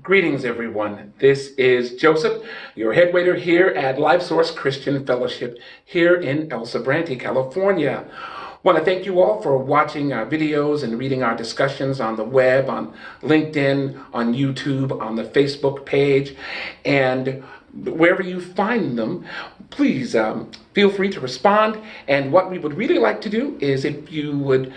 Greetings, everyone. This is Joseph, your head waiter here at LifeSource Christian Fellowship here in El Sobrante, California. Want to thank you all for watching our videos and reading our discussions on the web, on LinkedIn, on YouTube, on the Facebook page, and wherever you find them. Please feel free to respond. And what we would really like to do is if you would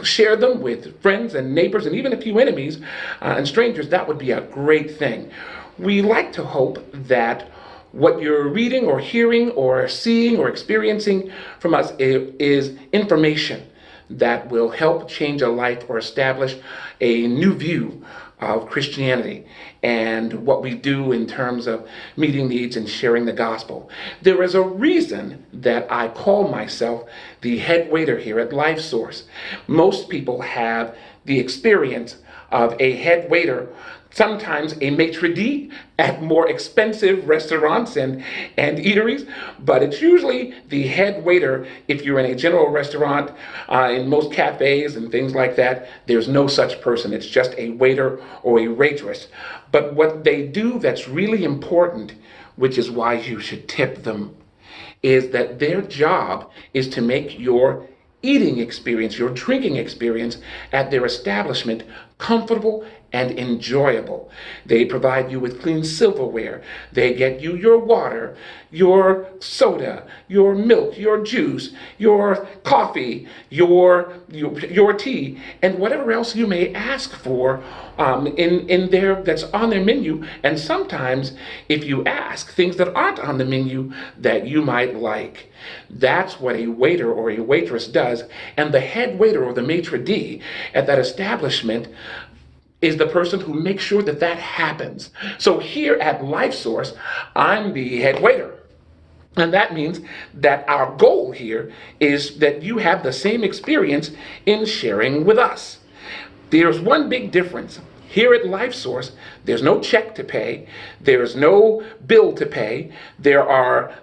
share them with friends and neighbors and even a few enemies and strangers, that would be a great thing. We like to hope that what you're reading or hearing or seeing or experiencing from us is information that will help change a life or establish a new view of Christianity and what we do in terms of meeting needs and sharing the gospel. There is a reason that I call myself the head waiter here at LifeSource. Most people have the experience of a head waiter, sometimes a maitre d' at more expensive restaurants and eateries, but it's usually the head waiter if you're in a general restaurant, in most cafes and things like that. There's no such person. It's just a waiter or a waitress. But what they do that's really important, which is why you should tip them, is that their job is to make your eating experience, your drinking experience at their establishment comfortable and enjoyable. They provide you with clean silverware. They get you your water, your soda, your milk, your juice, your coffee, your tea, and whatever else you may ask for in there that's on their menu. And sometimes if you ask things that aren't on the menu that you might like. That's what a waiter or a waitress does. And the head waiter or the maitre d' at that establishment is the person who makes sure that that happens. So here at LifeSource, I'm the head waiter. And that means that our goal here is that you have the same experience in sharing with us. There's one big difference. Here at LifeSource, there's no check to pay. There's no bill to pay. There are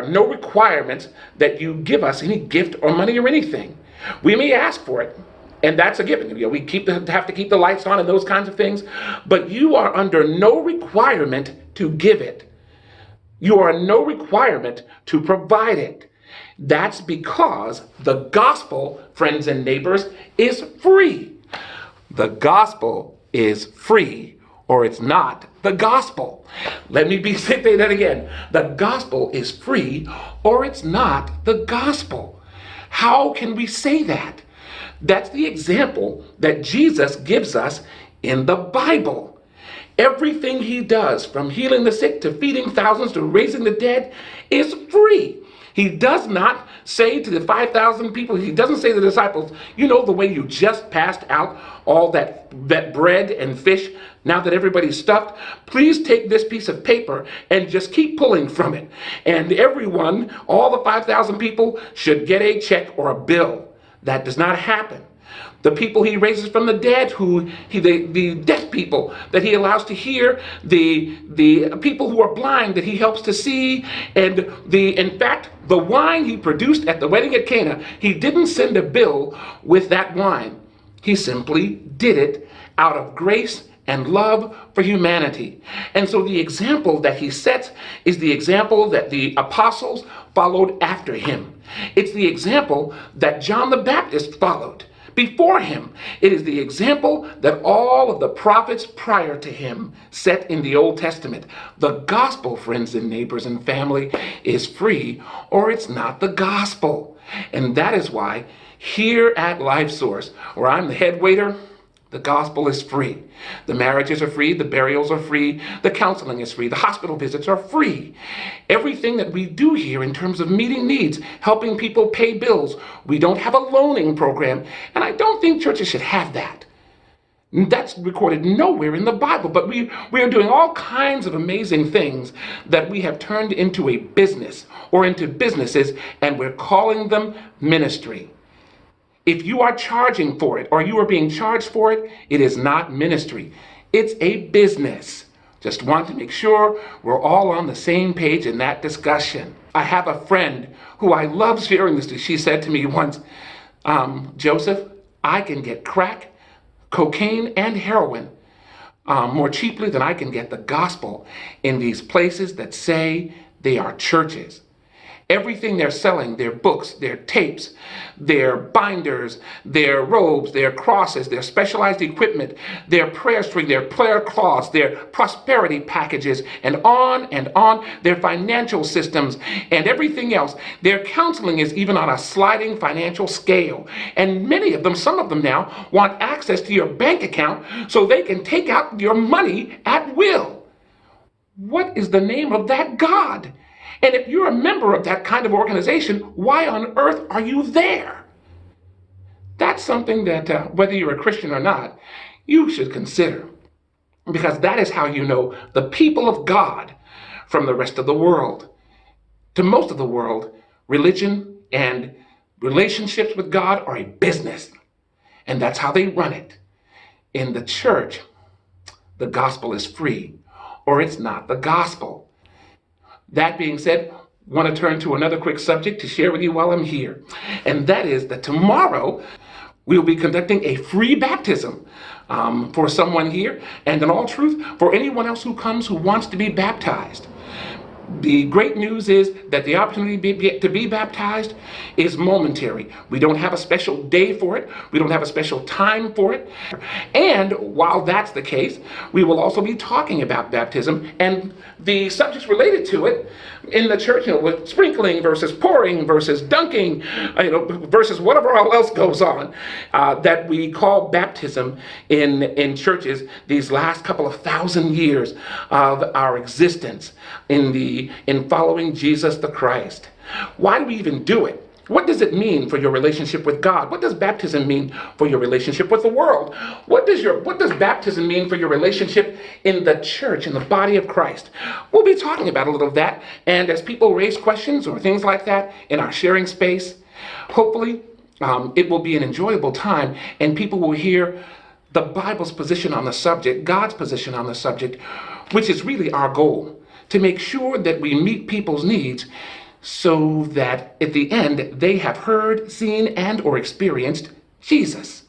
no requirements that you give us any gift or money or anything. We may ask for it, and that's a given. We have to keep the lights on and those kinds of things, but you are under no requirement to give it. You are no requirement to provide it. That's because the gospel, friends and neighbors, is free. The gospel is free, or it's not the gospel. Let me say that again. The gospel is free, or it's not the gospel. How can we say that? That's the example that Jesus gives us in the Bible. Everything he does, from healing the sick to feeding thousands to raising the dead, is free. He does not say to the 5,000 people, he doesn't say to the disciples, you know, the way you just passed out all that bread and fish, now that everybody's stuffed, please take this piece of paper and just keep pulling from it. And everyone, all the 5,000 people, should get a check or a bill. That does not happen. The people he raises from the dead, the deaf people that he allows to hear, the people who are blind that he helps to see, and in fact, the wine he produced at the wedding at Cana, he didn't send a bill with that wine. He simply did it out of grace and love for humanity. And so the example that he sets is the example that the apostles followed after him. It's the example that John the Baptist followed before him. It is the example that all of the prophets prior to him set in the Old Testament. The gospel, friends and neighbors and family, is free, or it's not the gospel. And that is why here at LifeSource, where I'm the head waiter, the gospel is free. The marriages are free, the burials are free, the counseling is free, the hospital visits are free. Everything that we do here in terms of meeting needs, helping people pay bills, we don't have a loaning program, and I don't think churches should have that. That's recorded nowhere in the Bible, but we are doing all kinds of amazing things that we have turned into a business or into businesses, and we're calling them ministry. If you are charging for it or you are being charged for it, it is not ministry. It's a business. Just want to make sure we're all on the same page in that discussion. I have a friend who I love sharing this to. She said to me once, Joseph, I can get crack, cocaine, and heroin more cheaply than I can get the gospel in these places that say they are churches. Everything they're selling, their books, their tapes, their binders, their robes, their crosses, their specialized equipment, their prayer string, their prayer cloths, their prosperity packages, and on, their financial systems, and everything else. Their counseling is even on a sliding financial scale. And many of them, some of them now, want access to your bank account so they can take out your money at will. What is the name of that God? And if you're a member of that kind of organization, why on earth are you there? That's something that, whether you're a Christian or not, you should consider. Because that is how you know the people of God from the rest of the world. To most of the world, religion and relationships with God are a business. And that's how they run it. In the church, the gospel is free, or it's not the gospel. That being said, I want to turn to another quick subject to share with you while I'm here. And that is that tomorrow we'll be conducting a free baptism for someone here, and in all truth, for anyone else who comes who wants to be baptized. The great news is that the opportunity to be baptized is momentary. We don't have a special day for it. We don't have a special time for it. And while that's the case, we will also be talking about baptism and the subjects related to it in the church, with sprinkling versus pouring versus dunking, versus whatever else goes on that we call baptism in churches these last couple of thousand years of our existence in following Jesus the Christ. Why do we even do it? What does it mean for your relationship with God? What does baptism mean for your relationship with the world? What does baptism mean for your relationship in the church, in the body of Christ? We'll be talking about a little of that, and as people raise questions or things like that in our sharing space, hopefully it will be an enjoyable time, and people will hear the Bible's position on the subject, God's position on the subject, which is really our goal, to make sure that we meet people's needs so that at the end they have heard, seen, and or experienced Jesus.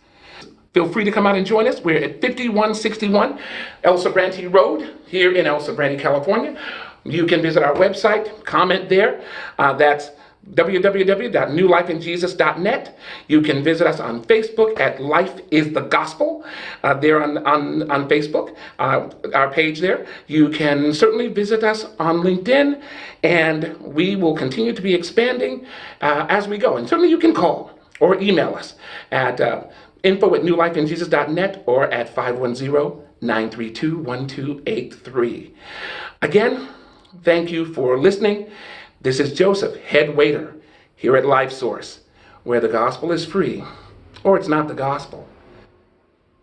Feel free to come out and join us. We're at 5161 El Sobrante Road here in El Sobrante, California. You can visit our website, comment there. That's www.newlifeinjesus.net. You can visit us on Facebook at Life is the Gospel, there on Facebook, our page there. You can certainly visit us on LinkedIn, and we will continue to be expanding as we go. And certainly you can call or email us at info@newlifeinjesus.net or at 510-932-1283. Again, thank you for listening. This is Joseph, head waiter here at LifeSource, where the gospel is free, or it's not the gospel.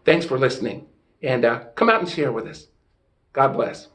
Thanks for listening, and come out and share with us. God bless.